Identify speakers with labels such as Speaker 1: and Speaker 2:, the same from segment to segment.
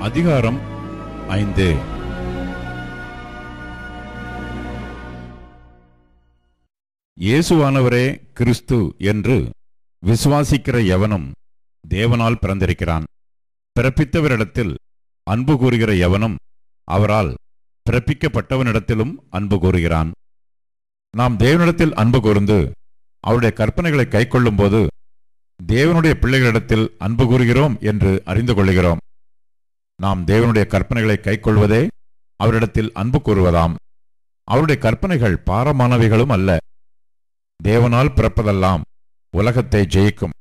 Speaker 1: அதிகாரம் 5. இயேசுவானவரே கிறிஸ்து என்று விசுவாசிக்கிற எவனும் தேவனால் பிறந்திருக்கிறான். பிறப்பித்தவரிடத்தில் அன்பு கூறுகிற எவனும் அவரால் பிறப்பிக்கப்பட்டவனிடத்திலும் அன்பு கூறுகிறான். நாம் தேவனிடத்தில் அன்பு கூர்ந்து அவருடைய கற்பனைகளை கைக்கொள்ளும் போது தேவனுடைய பிள்ளைகளிடத்தில் அன்பு கூறுகிறோம் என்று அறிந்து கொள்கிறோம். நாம் தேவனுடைய கற்பனைகளை கைக்கொள்வதே அவரிடத்தில் அன்பு கூறுவதாம். அவருடைய கற்பனைகள் பாரமானவைகளும் அல்ல. தேவனால் பிறப்பதெல்லாம் உலகத்தை ஜெயிக்கும்.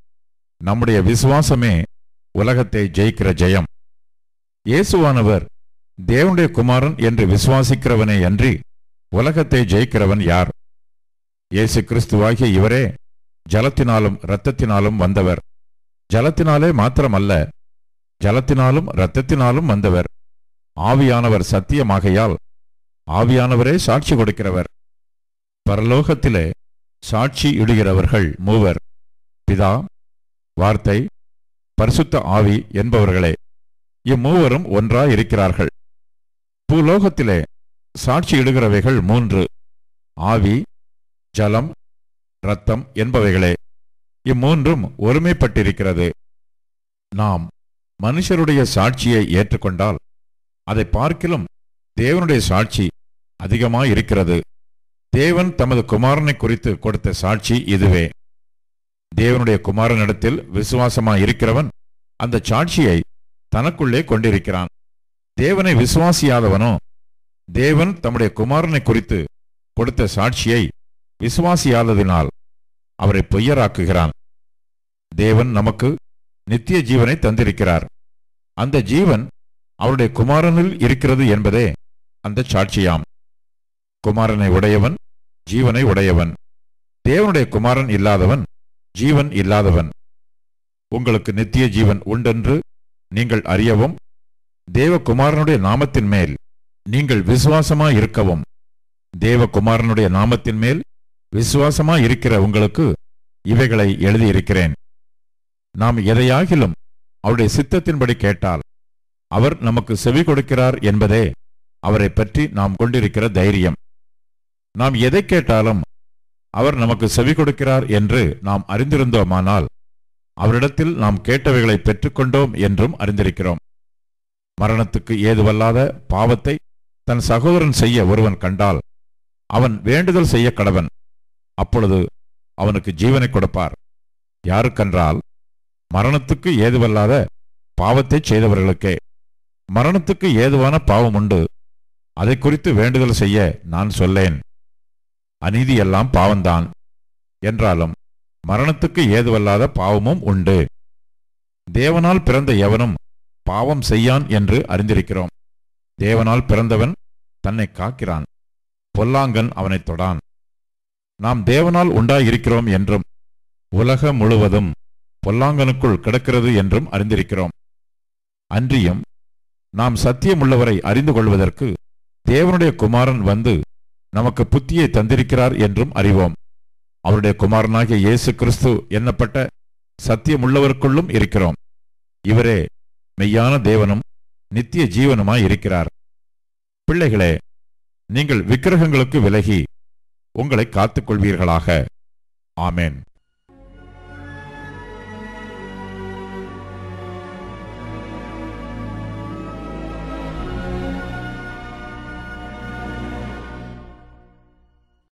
Speaker 1: நம்முடைய விசுவாசமே உலகத்தை ஜெயிக்கிற ஜெயம். இயேசுவானவர் தேவனுடைய குமாரன் என்று விசுவாசிக்கிறவனே அன்றி உலகத்தை ஜெயிக்கிறவன் யார்? இயேசு கிறிஸ்துவாகிய இவரே ஜலத்தினாலும் இரத்தத்தினாலும் வந்தவர். ஜலத்தினாலே மாத்திரமல்ல, ஜலத்தினாலும் இரத்தத்தினாலும் வந்தவர். ஆவியானவர் சத்தியமாகையால் ஆவியானவரே சாட்சி கொடுக்கிறவர். பரலோகத்திலே சாட்சி இடுகிறவர்கள் மூவர், பிதா, வார்த்தை, பரிசுத்த ஆவி என்பவர்களே. இம்மூவரும் ஒன்றாயிருக்கிறார்கள். பூலோகத்திலே சாட்சி இடுகிறவைகள் மூன்று, ஆவி, ஜலம், இரத்தம் என்பவைகளே. இம்மூன்றும் ஒருமைப்பட்டிருக்கிறது. நாம் மனுஷருடைய சாட்சியை ஏற்றுக்கொண்டால் அதை பார்க்கிலும் தேவனுடைய சாட்சி அதிகமாயிருக்கிறது. தேவன் தமது குமாரனை குறித்து கொடுத்த சாட்சி இதுவே. தேவனுடைய குமாரனிடத்தில் விசுவாசமாயிருக்கிறவன் அந்த சாட்சியை தனக்குள்ளே கொண்டிருக்கிறான். தேவனை விசுவாசியாதவனோ தேவன் தம்முடைய குமாரனை குறித்து கொடுத்த சாட்சியை விசுவாசியாததினால் அவரை பொய்யராக்குகிறான். தேவன் நமக்கு நித்திய ஜீவனை தந்திருக்கிறார். அந்த ஜீவன் அவருடைய குமாரனில் இருக்கிறது என்பதே அந்த சாட்சியாம். குமாரனை உடையவன் ஜீவனை உடையவன். தேவனுடைய குமாரன் இல்லாதவன் ஜீவன் இல்லாதவன். உங்களுக்கு நித்திய ஜீவன் உண்டென்று நீங்கள் அறியவும் தேவகுமாரனுடைய நாமத்தின் மேல் நீங்கள் விசுவாசமாயிருக்கவும், தேவகுமாரனுடைய நாமத்தின் மேல் விசுவாசமாயிருக்கிற உங்களுக்கு இவைகளை எழுதியிருக்கிறேன். நாம் எதையாகிலும் அவருடைய சித்தத்தின்படி கேட்டால் அவர் நமக்கு செவி கொடுக்கிறார் என்பதே அவரை பற்றி நாம் கொண்டிருக்கிற தைரியம். நாம் எதை கேட்டாலும் அவர் நமக்கு செவி கொடுக்கிறார் என்று நாம் அறிந்திருந்தோமானால் அவரிடத்தில் நாம் கேட்டவைகளை பெற்றுக்கொண்டோம் என்றும் அறிந்திருக்கிறோம். மரணத்துக்கு ஏதுவல்லாத பாவத்தை தன் சகோதரன் செய்ய ஒருவன் கண்டால் அவன் வேண்டுதல் செய்ய கடவன். அப்பொழுது அவனுக்கு ஜீவனை கொடுப்பார். யாருக்கென்றால் மரணத்துக்கு ஏதுவல்லாத பாவத்தை செய்தவர்களுக்கே. மரணத்துக்கு ஏதுவான பாவம் உண்டு, அதை குறித்து வேண்டுதல் செய்ய நான் சொல்லேன். அநீதியெல்லாம் பாவம்தான் என்றாலும் மரணத்துக்கு ஏதுவல்லாத பாவமும் உண்டு. தேவனால் பிறந்த எவனும் பாவம் செய்யான் என்று அறிந்திருக்கிறோம். தேவனால் பிறந்தவன் தன்னை காக்கிறான், பொல்லாங்கன் அவனை தொடான். நாம் தேவனால் உண்டாயிருக்கிறோம் என்றும் உலகம் முழுவதும் பொல்லாங்கனுக்குள் கிடக்கிறது என்றும் அறிந்திருக்கிறோம். அன்றியும் நாம் சத்தியமுள்ளவரை அறிந்து கொள்வதற்கு தேவனுடைய குமாரன் வந்து நமக்கு புத்தியை தந்திருக்கிறார் என்றும் அறிவோம். அவருடைய குமாரனாகிய இயேசு கிறிஸ்து என்னப்பட்ட சத்தியமுள்ளவருக்குள்ளும் இருக்கிறோம். இவரே மெய்யான தேவனும் நித்திய ஜீவனுமாய் இருக்கிறார். பிள்ளைகளே, நீங்கள் விக்கிரகங்களுக்கு விலகி உங்களை காத்துக் கொள்வீர்களாக. ஆமேன்.